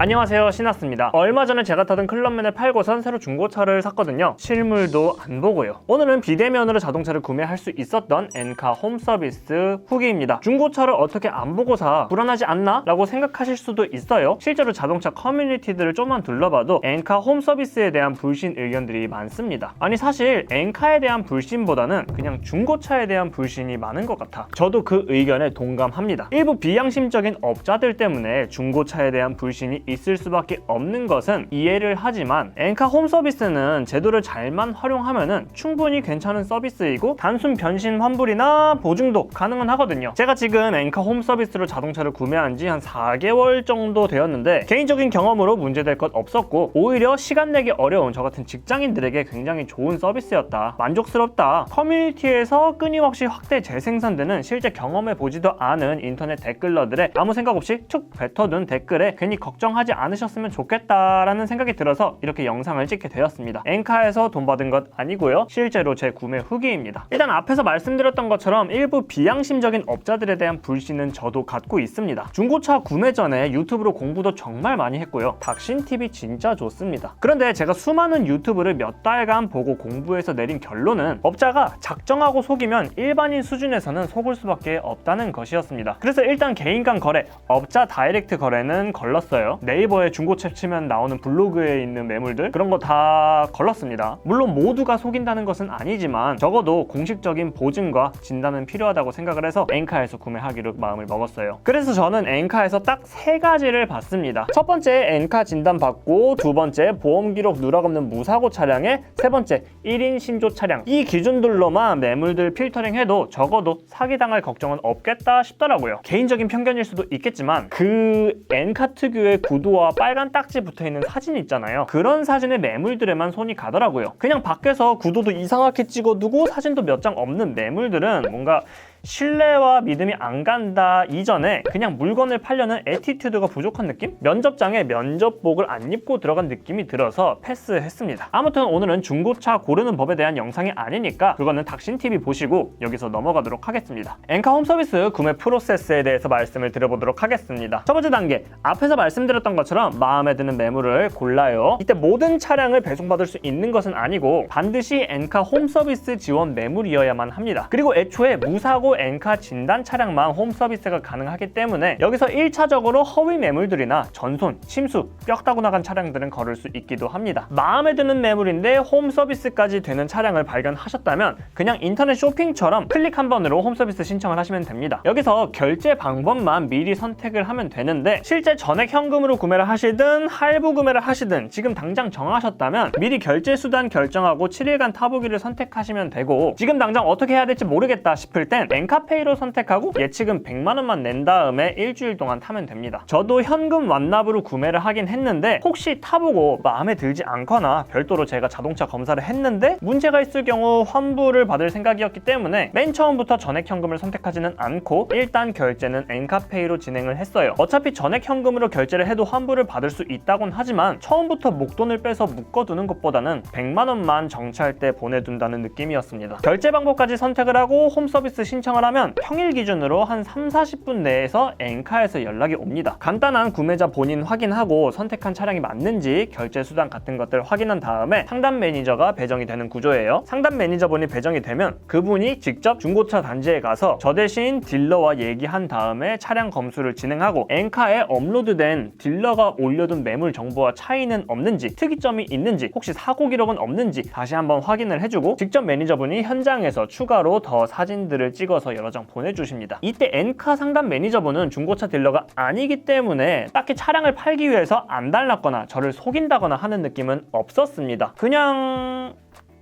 안녕하세요, 신하스입니다. 얼마 전에 제가 타던 클럽맨을 팔고선 새로 중고차를 샀거든요. 실물도 안 보고요. 오늘은 비대면으로 자동차를 구매할 수 있었던 엔카 홈서비스 후기입니다. 중고차를 어떻게 안 보고 사? 불안하지 않나? 라고 생각하실 수도 있어요. 실제로 자동차 커뮤니티들을 좀만 둘러봐도 엔카 홈서비스에 대한 불신 의견들이 많습니다. 아니 사실 엔카에 대한 불신보다는 그냥 중고차에 대한 불신이 많은 것 같아. 저도 그 의견에 동감합니다. 일부 비양심적인 업자들 때문에 중고차에 대한 불신이 있을 수밖에 없는 것은 이해를 하지만 엔카 홈서비스는 제도를 잘만 활용하면은 충분히 괜찮은 서비스이고 단순 변신 환불이나 보증도 가능은 하거든요. 제가 지금 엔카 홈서비스로 자동차를 구매한 지 한 4개월 정도 되었는데 개인적인 경험으로 문제될 것 없었고 오히려 시간 내기 어려운 저 같은 직장인들에게 굉장히 좋은 서비스였다. 만족스럽다. 커뮤니티에서 끊임없이 확대 재생산되는 실제 경험해 보지도 않은 인터넷 댓글러들의 아무 생각 없이 툭 뱉어둔 댓글에 괜히 걱정하지 않으셨으면 좋겠다라는 생각이 들어서 이렇게 영상을 찍게 되었습니다. 엔카에서 돈 받은 것 아니고요. 실제로 제 구매 후기입니다. 일단 앞에서 말씀드렸던 것처럼 일부 비양심적인 업자들에 대한 불신은 저도 갖고 있습니다. 중고차 구매 전에 유튜브로 공부도 정말 많이 했고요. 닥신TV 진짜 좋습니다. 그런데 제가 수많은 유튜브를 몇 달간 보고 공부해서 내린 결론은 업자가 작정하고 속이면 일반인 수준에서는 속을 수밖에 없다는 것이었습니다. 그래서 일단 개인 간 거래, 업자 다이렉트 거래는 걸렀어요. 네이버에 중고차 치면 나오는 블로그에 있는 매물들 그런 거 다 걸렀습니다. 물론 모두가 속인다는 것은 아니지만 적어도 공식적인 보증과 진단은 필요하다고 생각을 해서 엔카에서 구매하기로 마음을 먹었어요. 그래서 저는 엔카에서 딱 3가지를 봤습니다. 첫 번째 엔카 진단 받고, 두 번째 보험 기록 누락 없는 무사고 차량에, 세 번째 1인 신조 차량. 이 기준들로만 매물들 필터링해도 적어도 사기당할 걱정은 없겠다 싶더라고요. 개인적인 편견일 수도 있겠지만 그 엔카 특유의 구두와 빨간 딱지 붙어있는 사진 있잖아요. 그런 사진의 매물들에만 손이 가더라고요. 그냥 밖에서 구도도 이상하게 찍어두고 사진도 몇 장 없는 매물들은 뭔가 신뢰와 믿음이 안 간다 이전에 그냥 물건을 팔려는 애티튜드가 부족한 느낌? 면접장에 면접복을 안 입고 들어간 느낌이 들어서 패스했습니다. 아무튼 오늘은 중고차 고르는 법에 대한 영상이 아니니까 그거는 닥신TV 보시고 여기서 넘어가도록 하겠습니다. 엔카 홈서비스 구매 프로세스에 대해서 말씀을 드려보도록 하겠습니다. 첫 번째 단계, 앞에서 말씀드렸던 것처럼 마음에 드는 매물을 골라요. 이때 모든 차량을 배송받을 수 있는 것은 아니고 반드시 엔카 홈서비스 지원 매물이어야만 합니다. 그리고 애초에 무사고 엔카 진단 차량만 홈서비스가 가능하기 때문에 여기서 1차적으로 허위 매물들이나 전손, 침수, 뼈 따고 나간 차량들은 걸을 수 있기도 합니다. 마음에 드는 매물인데 홈서비스까지 되는 차량을 발견하셨다면 그냥 인터넷 쇼핑처럼 클릭 한 번으로 홈서비스 신청을 하시면 됩니다. 여기서 결제 방법만 미리 선택을 하면 되는데 실제 전액 현금으로 구매를 하시든 할부 구매를 하시든 지금 당장 정하셨다면 미리 결제 수단 결정하고 7일간 타보기를 선택하시면 되고, 지금 당장 어떻게 해야 될지 모르겠다 싶을 땐 엔카페이로 선택하고 예치금 100만원만 낸 다음에 일주일 동안 타면 됩니다. 저도 현금 완납으로 구매를 하긴 했는데 혹시 타보고 마음에 들지 않거나 별도로 제가 자동차 검사를 했는데 문제가 있을 경우 환불을 받을 생각이었기 때문에 맨 처음부터 전액 현금을 선택하지는 않고 일단 결제는 엔카페이로 진행을 했어요. 어차피 전액 현금으로 결제를 해도 환불을 받을 수 있다곤 하지만 처음부터 목돈을 빼서 묶어두는 것보다는 100만원만 정차할 때 보내둔다는 느낌이었습니다. 결제 방법까지 선택을 하고 홈서비스 신청을 하면 평일 기준으로 한 3-40분 내에서 엔카에서 연락이 옵니다. 간단한 구매자 본인 확인하고 선택한 차량이 맞는지 결제 수단 같은 것들 확인한 다음에 상담 매니저가 배정이 되는 구조예요. 상담 매니저분이 배정이 되면 그분이 직접 중고차 단지에 가서 저 대신 딜러와 얘기한 다음에 차량 검수를 진행하고 엔카에 업로드된 딜러가 올려둔 매물 정보와 차이는 없는지, 특이점이 있는지, 혹시 사고 기록은 없는지 다시 한번 확인을 해주고 직접 매니저분이 현장에서 추가로 더 사진들을 찍어서 여러 장 보내주십니다. 이때 엔카 상담 매니저분은 중고차 딜러가 아니기 때문에 딱히 차량을 팔기 위해서 안 달랐거나 저를 속인다거나 하는 느낌은 없었습니다. 그냥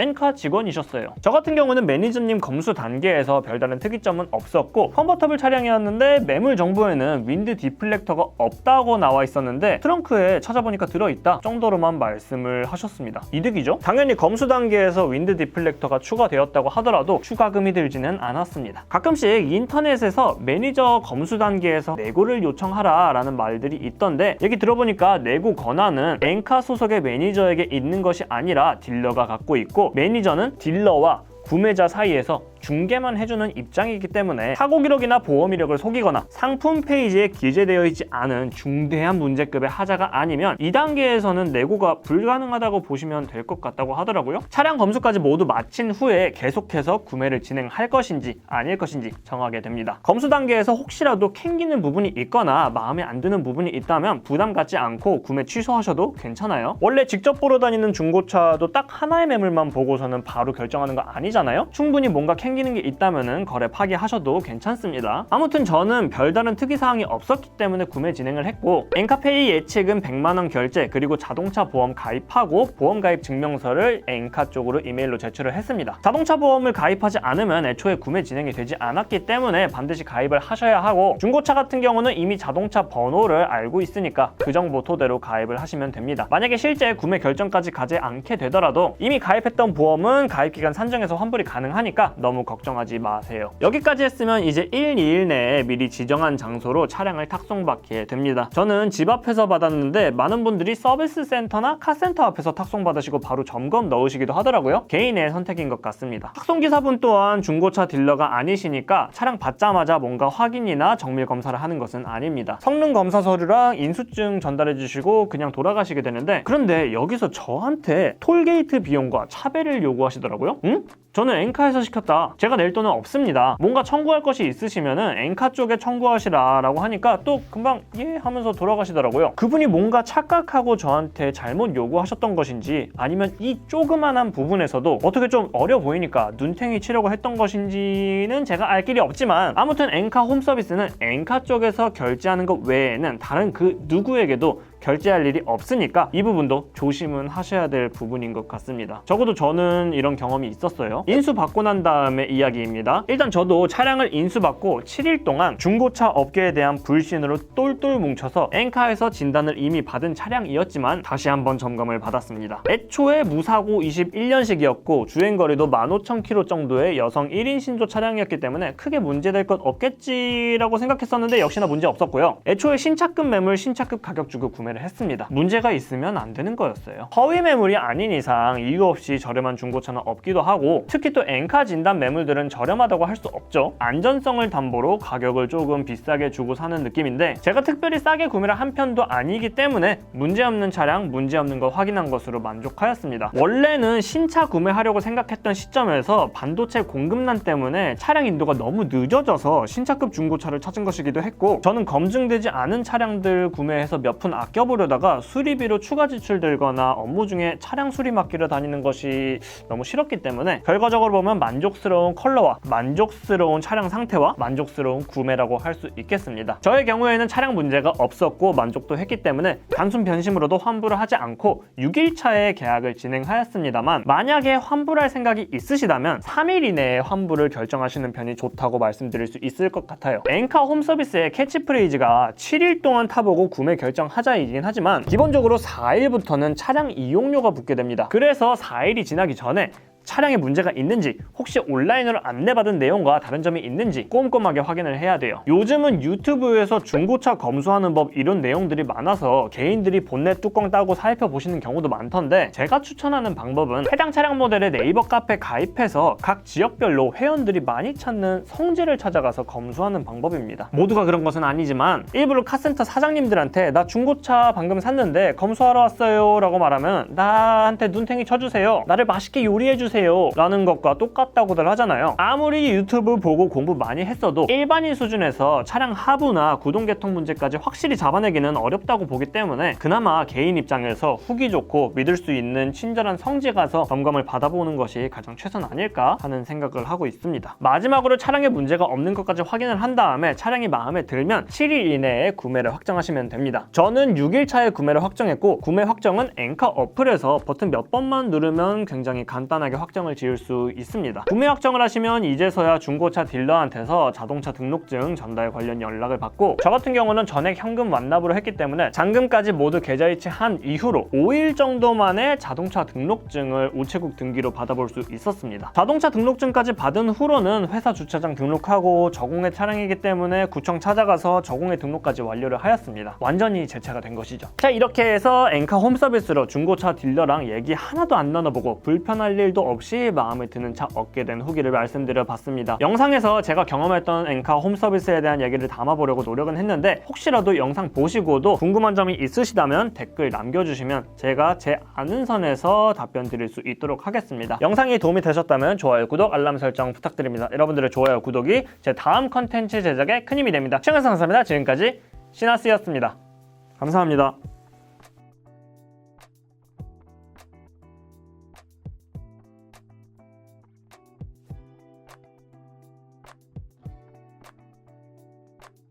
엔카 직원이셨어요. 저 같은 경우는 매니저님 검수 단계에서 별다른 특이점은 없었고 컨버터블 차량이었는데 매물 정보에는 윈드 디플렉터가 없다고 나와 있었는데 트렁크에 찾아보니까 들어있다 정도로만 말씀을 하셨습니다. 이득이죠? 당연히 검수 단계에서 윈드 디플렉터가 추가되었다고 하더라도 추가금이 들지는 않았습니다. 가끔씩 인터넷에서 매니저 검수 단계에서 내고를 요청하라 라는 말들이 있던데 얘기 들어보니까 내고 권한은 엔카 소속의 매니저에게 있는 것이 아니라 딜러가 갖고 있고 매니저는 딜러와 구매자 사이에서 중개만 해주는 입장이기 때문에 사고 기록이나 보험 이력을 속이거나 상품 페이지에 기재되어 있지 않은 중대한 문제급의 하자가 아니면 2단계에서는 내고가 불가능하다고 보시면 될 것 같다고 하더라고요. 차량 검수까지 모두 마친 후에 계속해서 구매를 진행할 것인지 아닐 것인지 정하게 됩니다. 검수 단계에서 혹시라도 캥기는 부분이 있거나 마음에 안 드는 부분이 있다면 부담 갖지 않고 구매 취소하셔도 괜찮아요. 원래 직접 보러 다니는 중고차도 딱 하나의 매물만 보고서는 바로 결정하는 거 아니잖아요. 충분히 뭔가 캥기는 게 있다면 거래 파기하셔도 괜찮습니다. 아무튼 저는 별다른 특이사항이 없었기 때문에 구매 진행을 했고, 엔카페이 예측은 100만원 결제 그리고 자동차 보험 가입하고 보험 가입 증명서를 엔카 쪽으로 이메일로 제출을 했습니다. 자동차 보험을 가입하지 않으면 애초에 구매 진행이 되지 않았기 때문에 반드시 가입을 하셔야 하고, 중고차 같은 경우는 이미 자동차 번호를 알고 있으니까 그 정보 토대로 가입을 하시면 됩니다. 만약에 실제 구매 결정까지 가지 않게 되더라도 이미 가입했던 보험은 가입기간 산정해서 환불이 가능하니까 너무 걱정하지 마세요. 여기까지 했으면 이제 1, 2일 내에 미리 지정한 장소로 차량을 탁송받게 됩니다. 저는 집 앞에서 받았는데 많은 분들이 서비스 센터나 카센터 앞에서 탁송 받으시고 바로 점검 넣으시기도 하더라고요. 개인의 선택인 것 같습니다. 탁송기사분 또한 중고차 딜러가 아니시니까 차량 받자마자 뭔가 확인이나 정밀 검사를 하는 것은 아닙니다. 성능 검사 서류랑 인수증 전달해 주시고 그냥 돌아가시게 되는데, 그런데 여기서 저한테 톨게이트 비용과 차배를 요구하시더라고요. 응? 저는 엔카에서 시켰다. 제가 낼 돈은 없습니다. 뭔가 청구할 것이 있으시면은 엔카 쪽에 청구하시라 라고 하니까 또 금방 예 하면서 돌아가시더라고요. 그분이 뭔가 착각하고 저한테 잘못 요구하셨던 것인지, 아니면 이 조그만한 부분에서도 어떻게 좀 어려 보이니까 눈탱이 치려고 했던 것인지는 제가 알 길이 없지만, 아무튼 엔카 홈서비스는 엔카 쪽에서 결제하는 것 외에는 다른 그 누구에게도 결제할 일이 없으니까 이 부분도 조심은 하셔야 될 부분인 것 같습니다. 적어도 저는 이런 경험이 있었어요. 인수받고 난 다음에 이야기입니다. 일단 저도 차량을 인수받고 7일 동안 중고차 업계에 대한 불신으로 똘똘 뭉쳐서 엔카에서 진단을 이미 받은 차량이었지만 다시 한번 점검을 받았습니다. 애초에 무사고 21년식이었고 주행거리도 15,000km 정도의 여성 1인 신조 차량이었기 때문에 크게 문제될 것 없겠지라고 생각했었는데 역시나 문제 없었고요. 애초에 신차급 매물, 신차급 가격 주고 구매를 했습니다. 문제가 있으면 안 되는 거였어요. 허위 매물이 아닌 이상 이유 없이 저렴한 중고차는 없기도 하고, 특히 또 엔카 진단 매물들은 저렴하다고 할 수 없죠. 안전성을 담보로 가격을 조금 비싸게 주고 사는 느낌인데, 제가 특별히 싸게 구매를 한 편도 아니기 때문에 문제없는 차량, 문제없는 거 확인한 것으로 만족하였습니다. 원래는 신차 구매하려고 생각했던 시점에서 반도체 공급난 때문에 차량 인도가 너무 늦어져서 신차급 중고차를 찾은 것이기도 했고, 저는 검증되지 않은 차량들 구매해서 몇 푼 아껴보려다가 수리비로 추가 지출 들거나 업무 중에 차량 수리 맡기러 다니는 것이 너무 싫었기 때문에 결과적으로 보면 만족스러운 컬러와 만족스러운 차량 상태와 만족스러운 구매라고 할 수 있겠습니다. 저의 경우에는 차량 문제가 없었고 만족도 했기 때문에 단순 변심으로도 환불을 하지 않고 6일차에 계약을 진행하였습니다만, 만약에 환불할 생각이 있으시다면 3일 이내에 환불을 결정하시는 편이 좋다고 말씀드릴 수 있을 것 같아요. 엔카 홈서비스의 캐치프레이즈가 7일 동안 타보고 구매 결정하자이긴 하지만 기본적으로 4일부터는 차량 이용료가 붙게 됩니다. 그래서 4일이 지나기 전에 차량에 문제가 있는지, 혹시 온라인으로 안내받은 내용과 다른 점이 있는지 꼼꼼하게 확인을 해야 돼요. 요즘은 유튜브에서 중고차 검수하는 법 이런 내용들이 많아서 개인들이 본넷 뚜껑 따고 살펴보시는 경우도 많던데, 제가 추천하는 방법은 해당 차량 모델의 네이버 카페 가입해서 각 지역별로 회원들이 많이 찾는 성지를 찾아가서 검수하는 방법입니다. 모두가 그런 것은 아니지만 일부러 카센터 사장님들한테 나 중고차 방금 샀는데 검수하러 왔어요 라고 말하면 나한테 눈탱이 쳐주세요, 나를 맛있게 요리해주세요 라는 것과 똑같다고들 하잖아요. 아무리 유튜브 보고 공부 많이 했어도 일반인 수준에서 차량 하부나 구동 개통 문제까지 확실히 잡아내기는 어렵다고 보기 때문에 그나마 개인 입장에서 후기 좋고 믿을 수 있는 친절한 성지 가서 점검을 받아보는 것이 가장 최선 아닐까 하는 생각을 하고 있습니다. 마지막으로 차량에 문제가 없는 것까지 확인을 한 다음에 차량이 마음에 들면 7일 이내에 구매를 확정하시면 됩니다. 저는 6일차에 구매를 확정했고, 구매 확정은 엔카 어플에서 버튼 몇 번만 누르면 굉장히 간단하게 확정을 지을 수 있습니다. 구매 확정을 하시면 이제서야 중고차 딜러한테서 자동차 등록증 전달 관련 연락을 받고, 저 같은 경우는 전액 현금 완납으로 했기 때문에 잔금까지 모두 계좌이체한 이후로 5일 정도 만에 자동차 등록증을 우체국 등기로 받아볼 수 있었습니다. 자동차 등록증까지 받은 후로는 회사 주차장 등록하고 저공해 차량이기 때문에 구청 찾아가서 저공해 등록까지 완료를 하였습니다. 완전히 제 차가 된 것이죠. 자, 이렇게 해서 엔카 홈서비스로 중고차 딜러랑 얘기 하나도 안 나눠보고 불편할 일도 없이 마음에 드는 차 얻게 된 후기를 말씀드려봤습니다. 영상에서 제가 경험했던 엔카 홈 서비스에 대한 얘기를 담아보려고 노력은 했는데 혹시라도 영상 보시고도 궁금한 점이 있으시다면 댓글 남겨주시면 제가 제 아는 선에서 답변 드릴 수 있도록 하겠습니다. 영상이 도움이 되셨다면 좋아요, 구독, 알람 설정 부탁드립니다. 여러분들의 좋아요, 구독이 제 다음 컨텐츠 제작에 큰 힘이 됩니다. 시청해주셔서 감사합니다. 지금까지 시나스였습니다. 감사합니다.